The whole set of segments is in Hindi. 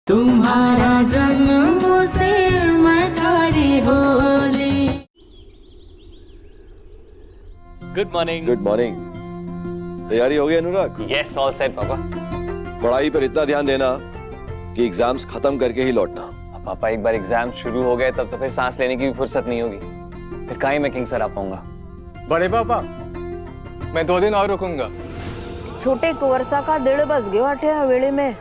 तुम्हारा जन्म से मैं थारी Holi. Good morning. Good morning. तैयारी हो गई अनुराग? यस, ऑल सेट पापा। पढ़ाई पर इतना ध्यान देना कि एग्जाम्स खत्म करके ही लौटना। पापा एक बार एग्जाम शुरू हो गए तब तो फिर सांस लेने की भी फुर्सत नहीं होगी, फिर कहीं मैं किंग सर आ पाऊंगा। बड़े पापा, मैं 2 दिन और रुकूंगा। छोटे कुंवरसा का दिल बस गयो अठे हवेली में,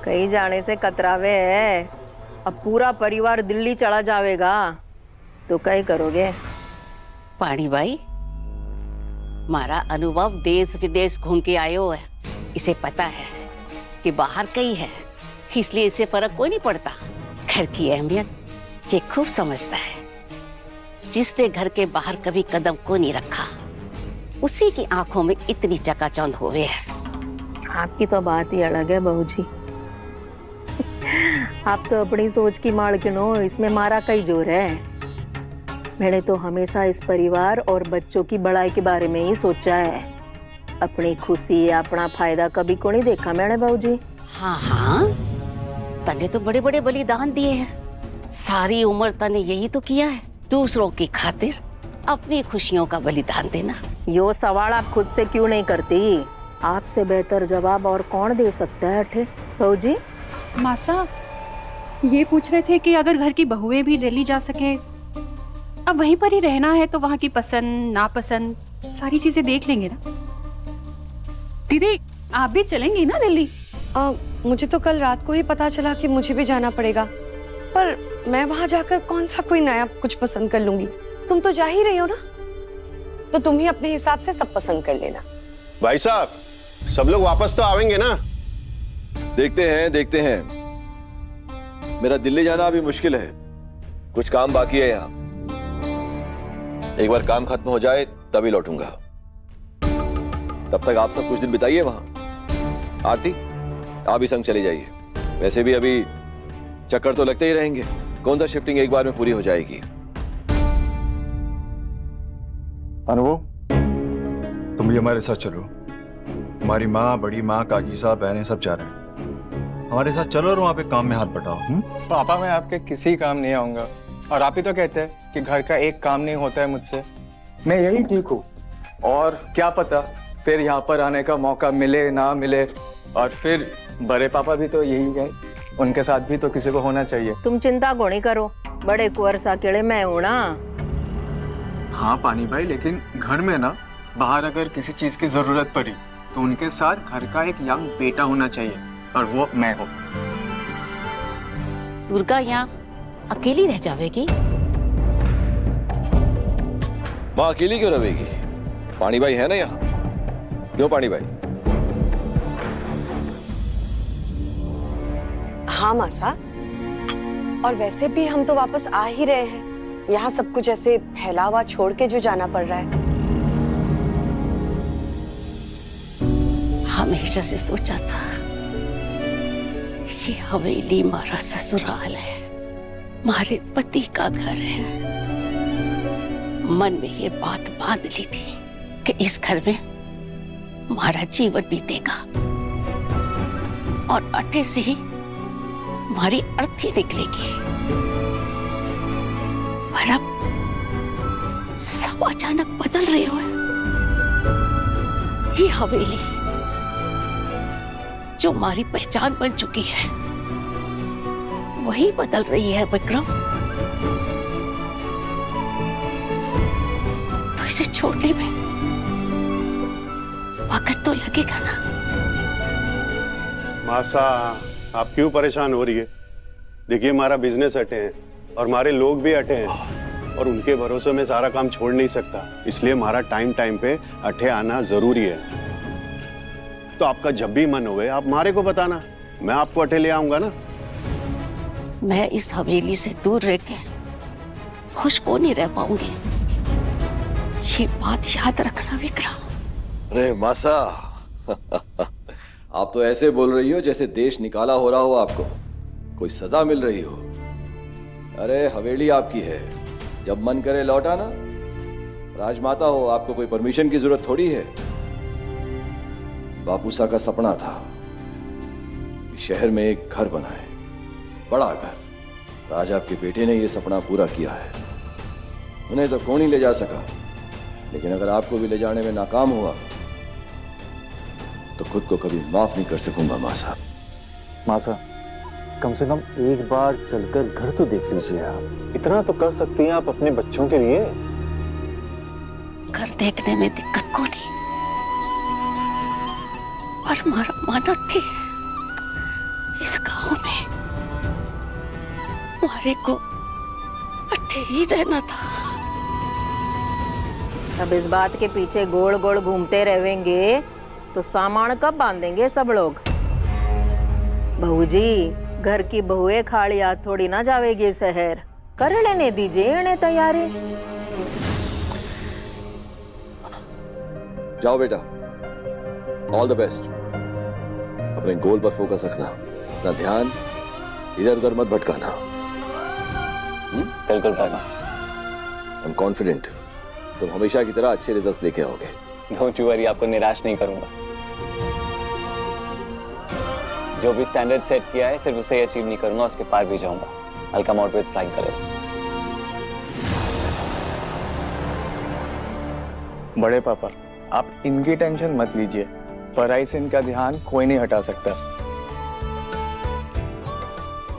कहीं जाने से कतरावे है। अब पूरा परिवार दिल्ली चला जावेगा तो कहीं करोगे? पानी भाई, मारा अनुभव देश विदेश घूम के आयो है, इसे पता है कि बाहर कहीं है, इसलिए इसे फर्क कोई नहीं पड़ता। घर की अहमियत ये खूब समझता है। जिसने घर के बाहर कभी कदम को नहीं रखा, उसी की आंखों में इतनी चकाचौंध हुए है। आपकी तो बात ही अलग है बहू जी। आप तो अपनी सोच की मालकिन हो, इसमें मारा कई जोर है। मैंने तो हमेशा इस परिवार और बच्चों की बढ़ाई के बारे में ही सोचा है। अपनी खुशी अपना फायदा कभी को नहीं देखा मैंने बहू जी। हाँ हाँ, तने तो बड़े बड़े बलिदान दिए हैं। सारी उम्र तने यही तो किया है, दूसरों की खातिर अपनी खुशियों का बलिदान देना। यो सवाल आप खुद से क्यों नहीं करती? आपसे बेहतर जवाब और कौन दे सकता है अठे बहू जी? मासा ये पूछ रहे थे कि अगर घर की बहुएं भी दिल्ली जा सके, अब वहीं पर ही रहना है तो वहाँ की पसंद नापसंद सारी चीजें देख लेंगे ना। दीदी आप भी चलेंगी ना दिल्ली? मुझे तो कल रात को ही पता चला कि मुझे भी जाना पड़ेगा, पर मैं वहां जाकर कौन सा कोई नया कुछ पसंद कर लूंगी। तुम तो जा ही रही हो ना, तो तुम ही अपने हिसाब से सब पसंद कर लेना। भाई साहब, सब लोग वापस तो आवेंगे ना? देखते हैं। मेरा दिल्ली जाना अभी मुश्किल है, कुछ काम बाकी है यहाँ। एक बार काम खत्म हो जाए तभी लौटूंगा। तब तक आप सब कुछ दिन बिताइए वहां। आरती, आप भी संग चले जाइए। वैसे भी अभी चक्कर तो लगते ही रहेंगे, कौन सा शिफ्टिंग एक बार में पूरी हो जाएगी। अनुभव, तुम भी हमारे साथ चलो। हमारी माँ, बड़ी माँ, काकी साहब, बहनें सब जा रहे हैं। हमारे साथ चलो और वहाँ पे काम में हाथ बटाओ। पापा, मैं आपके किसी काम नहीं आऊंगा, और आप ही तो कहते हैं कि घर का एक काम नहीं होता है मुझसे। मैं यही ठीक हूँ, और क्या पता फिर यहाँ पर आने का मौका मिले ना मिले। और फिर बड़े पापा भी तो यही है, उनके साथ भी तो किसी को होना चाहिए। तुम चिंता को नहीं करो, बड़े कुंवरसा केड़े मैं हूं ना। हाँ पानी भाई, लेकिन घर में ना, बाहर अगर किसी चीज की जरूरत पड़ी तो उनके साथ घर का एक यंग बेटा होना चाहिए, और वो मैं हूँ। दुर्गा यहाँ अकेली रह जाएगी? माँ अकेली क्यों रहेगी? पानी भाई है ना यहाँ। क्यों पानी भाई? हाँ मासा, और वैसे भी हम तो वापस आ ही रहे हैं। यहाँ सब कुछ ऐसे फैला हुआ छोड़ के जो जाना पड़ रहा है। हमेशा से सोचा था ये हवेली हमारा ससुराल है, हमारे पति का घर है। मन में ये बात बांध ली थी कि इस घर में हमारा जीवन बीतेगा, और अठे से ही हमारी अर्थी निकलेगी। पर अब सब अचानक बदल रहे हो। ये हवेली जो हमारी पहचान बन चुकी है, वही बदल रही है विक्रम। तो इसे छोड़ने में वक्त तो लगेगा ना। मासा, आप क्यों परेशान हो रही है? देखिए, हमारा बिजनेस अटे हैं और हमारे लोग भी अटे हैं, और उनके भरोसे में सारा काम छोड़ नहीं सकता। इसलिए हमारा टाइम पे अटे आना जरूरी है। तो आपका जब भी मन होवे आप हमारे को बताना, मैं आपको अटे ले आऊंगा ना। मैं इस हवेली से दूर रह के खुश को नहीं रह पाऊंगी, ये बात याद रखना विक्रम। अरे मासा, आप तो ऐसे बोल रही हो जैसे देश निकाला हो रहा हो, आपको कोई सजा मिल रही हो। अरे हवेली आपकी है, जब मन करे लौट आना। राजमाता हो, आपको कोई परमिशन की जरूरत थोड़ी है। बापूसा का सपना था शहर में एक घर बनाए, बड़ा घर। आज आपके बेटे ने ये सपना पूरा किया है। उन्हें तो कौन ही ले जा सका, लेकिन अगर आपको भी ले जाने में नाकाम हुआ तो खुद को कभी माफ नहीं कर सकूंगा माँ साहब। माँ साहब, कम से कम एक बार चलकर घर तो देख लीजिए। आप इतना तो कर सकती हैं आप अपने बच्चों के लिए। घर देखने में दिक्कत को नहीं, पर मारा माना ठीक है। इस गांव में मारे को अट्ठे ही रहना था। अब इस बात के पीछे गोल गोल घूमते रहेंगे तो सामान कब बांधेंगे सब लोग? बहू जी, घर की बहुएं खाली हाथ थोड़ी ना जावेगी शहर। कर लेने दीजिए इन्हें तैयारी। जाओ बेटा, ऑल द बेस्ट। अपने गोल पर फोकस रखना, अपना ध्यान इधर उधर मत भटकाना। बिल्कुल पापा। आई एम कॉन्फिडेंट तुम हमेशा की तरह अच्छे रिजल्ट्स लेके आओगे। डोंट यू वरी, आपको निराश नहीं करूंगा। जो भी स्टैंडर्ड सेट किया है सिर्फ उसे ही अचीव नहीं करूंगा, उसके पार भी जाऊंगा। I'll come out with flying colors। बड़े पापा, आप इनकी टेंशन मत लीजिए। पढ़ाई से इनका ध्यान कोई नहीं हटा सकता।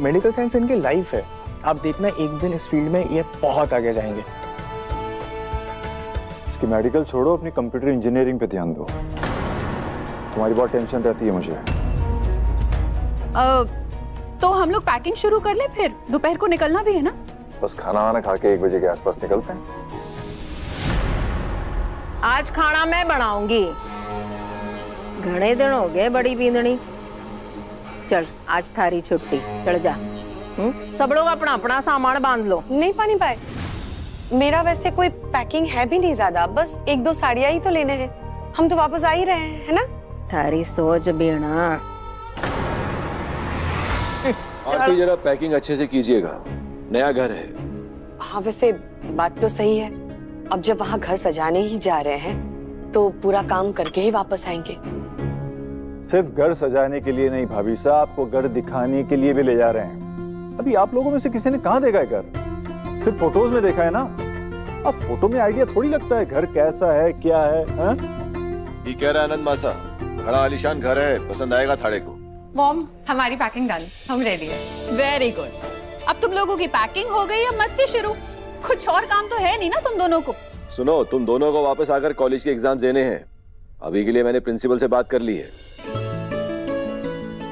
मेडिकल साइंस इनकी लाइफ है। आप देखना एक दिन इस फील्ड में ये बहुत आगे जाएंगे। इसकी मेडिकल छोड़ो, अपनी कंप्यूटर इंजीनियरिंग पे ध्यान दो। तुम्हारी बहुत टेंशन रहती है मुझे। तो हम लोग पैकिंग शुरू कर ले, फिर दोपहर को निकलना भी है ना। बस खाना वाना खा के 1 बजे के आसपास निकलते हैं। आज खाना मैं बनाऊंगी। घणे दिन हो गए बड़ी बींदनी। चल आज थारी छुट्टी, चल जा। सब लोग अपना अपना सामान बांध लो। नहीं पानी पाए, मेरा वैसे कोई पैकिंग है भी नहीं ज्यादा, बस 1-2 साड़ियां ही तो लेने हैं। हम तो वापस आ ही रहे हैं, है ना? थारी सोच बेना। आरती जरा पैकिंग अच्छे से कीजिएगा, नया घर है। हाँ वैसे बात तो सही है। अब जब वहाँ घर सजाने ही जा रहे हैं तो पूरा काम करके ही वापस आएंगे। सिर्फ घर सजाने के लिए नहीं भाभी साहब, आपको घर दिखाने के लिए भी ले जा रहे हैं। अभी आप लोगों में से किसी ने कहाँ देखा है घर? सिर्फ फोटोज में देखा है ना। अब फोटो में आइडिया थोड़ी लगता है घर कैसा है क्या है। ठीक कह रहा है आनंद मासा, बड़ा आलीशान घर है, पसंद आएगा थाड़े को। मॉम, हमारी पैकिंग डन, हम रेडी है। Very good. अब तुम लोगों की पैकिंग हो गई, अब मस्ती शुरू। कुछ और काम तो है नहीं ना तुम दोनों को? सुनो, तुम दोनों को वापस आकर कॉलेज के एग्जाम देने हैं। अभी के लिए मैंने प्रिंसिपल से बात कर ली है।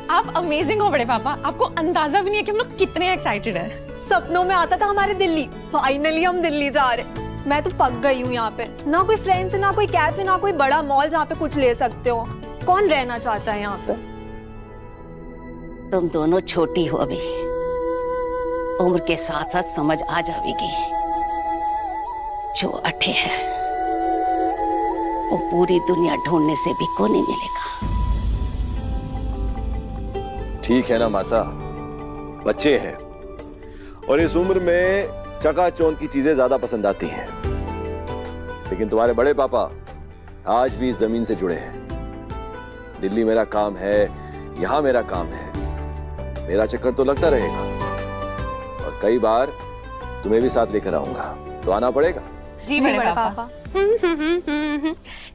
आप अमेजिंग हो बड़े पापा, आपको अंदाजा भी नहीं है कि हम लोग कितने एक्साइटेड हैं। सपनों में आता था हमारे दिल्ली, फाइनली हम दिल्ली जा रहे। मैं तो पक गई हूँ यहाँ पे। ना कोई फ्रेंड्स, ना कोई कैफे, ना कोई बड़ा मॉल जहाँ पे कुछ ले सकते हो। कौन रहना चाहता है यहाँ पे? तुम दोनों छोटी हो अभी, उम्र के साथ साथ समझ आ जाएगी। जो अठे है वो पूरी दुनिया ढूंढने से भी को नहीं मिलेगा। ठीक है ना मासा, बच्चे हैं और इस उम्र में चकाचौंध की चीजें ज्यादा पसंद आती हैं। लेकिन तुम्हारे बड़े पापा आज भी जमीन से जुड़े हैं। दिल्ली मेरा काम है, यहां मेरा काम है। मेरा चक्कर तो लगता रहेगा और कई बार तुम्हें भी साथ लेकर आऊंगा, तो आना पड़ेगा। जी बड़े पापा।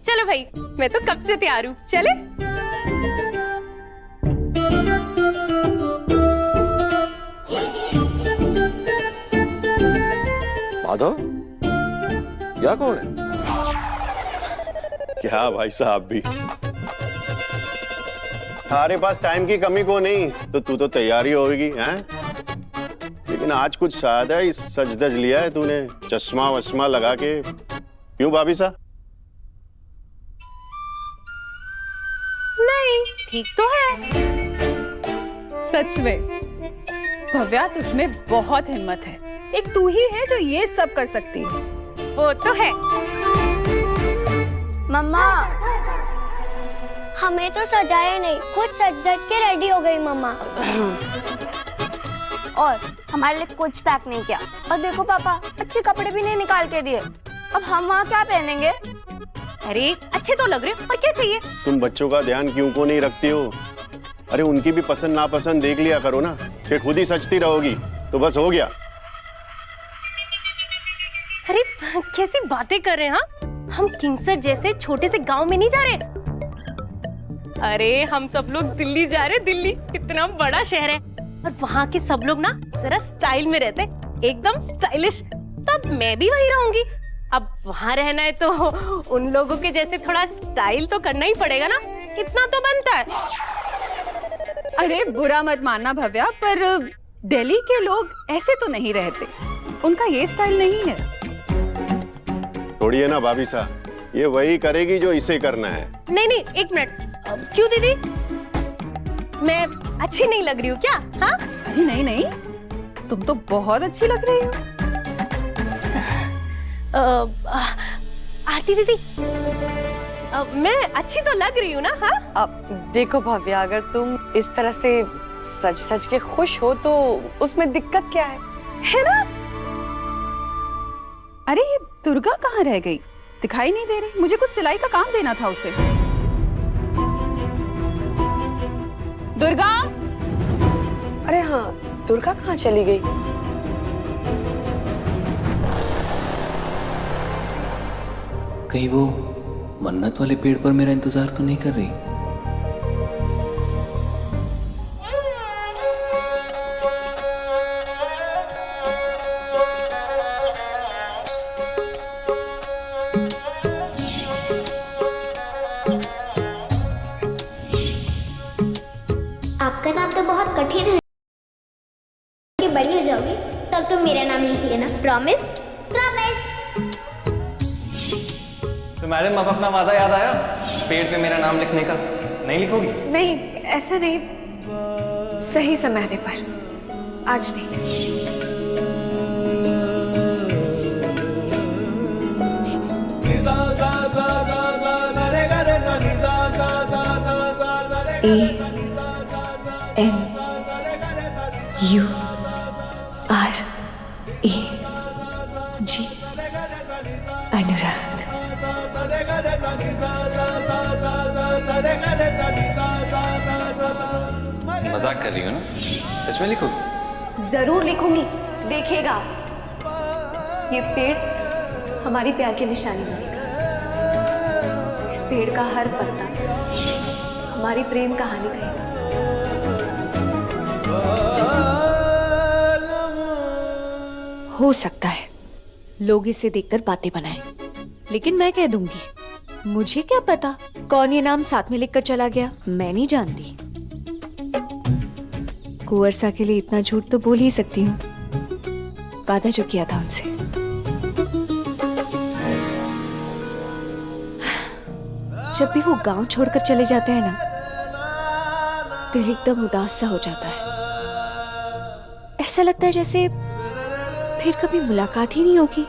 चलो भाई, मैं तो कब से तैयार हूँ। चले? माधव, यह कौन है? क्या भाई साहब भी, हमारे पास टाइम की कमी को नहीं, तो तू तो तैयारी होगी हैं? लेकिन आज कुछ ज्यादा ही सज धज लिया है तूने, चश्मा वश्मा लगा के। क्यों भाभी साहब? नहीं, ठीक तो है। सच में भव्या, तुझमें बहुत हिम्मत है। एक तू ही है जो ये सब कर सकती है। वो तो है। मम्मा, हमें तो सजाया नहीं, खुद सज धज के रेडी हो गई मम्मा। और हमारे लिए कुछ पैक नहीं किया। और देखो पापा, अच्छे कपड़े भी नहीं निकाल के दिए। अब हम वहाँ क्या पहनेंगे? अरे अच्छे तो लग रहे हो, और क्या चाहिए? तुम बच्चों का ध्यान क्यों को नहीं रखती हो? अरे उनकी भी पसंद नापसंद देख लिया करो ना, फिर खुद ही सचती रहोगी तो बस हो गया। अरे कैसी बातें कर रहे हैं? हाँ, हम किंगसर जैसे छोटे से गांव में नहीं जा रहे। अरे हम सब लोग दिल्ली जा रहे। दिल्ली कितना बड़ा शहर है और वहाँ के सब लोग ना जरा स्टाइल में रहते, एकदम स्टाइलिश। तब मैं भी वहीं रहूंगी। अब वहाँ रहना है तो उन लोगों के जैसे थोड़ा स्टाइल तो करना ही पड़ेगा ना, इतना तो बनता है। अरे बुरा मत मानना भव्या, पर दिल्ली के लोग ऐसे तो नहीं रहते, उनका ये स्टाइल नहीं है। थोड़ी है ना भाभी साहब, ये वही करेगी जो इसे करना है। नहीं नहीं, एक मिनट। क्यों दीदी, मैं अच्छी नहीं लग रही हूँ क्या? हाँ? अरे नहीं नहीं, तुम तो बहुत अच्छी लग रही हो। आरती दीदी, मैं अच्छी तो लग रही हूँ ना? हाँ? अब देखो भव्या, अगर तुम इस तरह से सच सच के खुश हो तो उसमें दिक्कत क्या है ना? अरे ये दुर्गा कहाँ रह गई? दिखाई नहीं दे रही। मुझे कुछ सिलाई का काम देना था उसे। दुर्गा! अरे हाँ, दुर्गा कहाँ चली गई? कहीं वो मन्नत वाले पेड़ पर मेरा इंतजार तो नहीं कर रही? आपका नाम तो बहुत कठिन है। कि बड़ी हो जाओगी तब तुम मेरा नाम लिख लेना। प्रॉमिस? प्रॉमिस। तो मैडम, अब अपना वादा याद आया इस पेड़ पे मेरा नाम लिखने का? नहीं लिखोगी? नहीं, ऐसा नहीं, सही समय आने पर, आज नहीं। ANURAG, अनुराग। मजाक कर रही हो ना? सच में लिखोगी? जरूर लिखूंगी, देखिएगा। ये पेड़ हमारी प्यार की निशानी बनेगा। इस पेड़ का हर पत्ता हमारी प्रेम कहानी कहेगा। हो सकता है लोग इसे देखकर बातें बनाएं, लेकिन मैं कह दूंगी, मुझे क्या पता कौन ये नाम साथ में लिखकर चला गया। मैं नहीं जानती। कुंवरसा के लिए इतना झूठ तो बोल ही सकती हूँ, वादा जो किया था उनसे। जब भी वो गांव छोड़कर चले जाते हैं ना, दिल एकदम उदास सा हो जाता है। ऐसा लगता है जैसे फिर कभी मुलाकात ही नहीं होगी।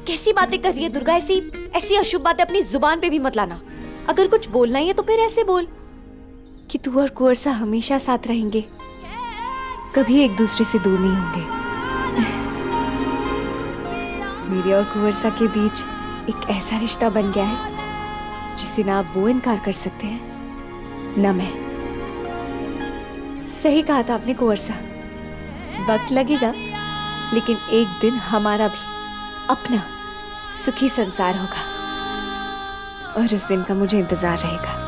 कैसी बातें कर रही है दुर्गा? ऐसी अशुभ बातें अपनी जुबान पे भी मत लाना। अगर कुछ बोलना ही है तो फिर ऐसे बोल कि तू और कुंवरसा हमेशा साथ रहेंगे, कभी एक दूसरे से दूर नहीं होंगे। मेरे और कुंवरसा के बीच एक ऐसा रिश्ता बन गया है जिसे ना आप वो इनकार कर सकते हैं, ना मैं। सही कहा था आपने कुंवरसा, वक्त लगेगा लेकिन एक दिन हमारा भी अपना सुखी संसार होगा और उस दिन का मुझे इंतजार रहेगा।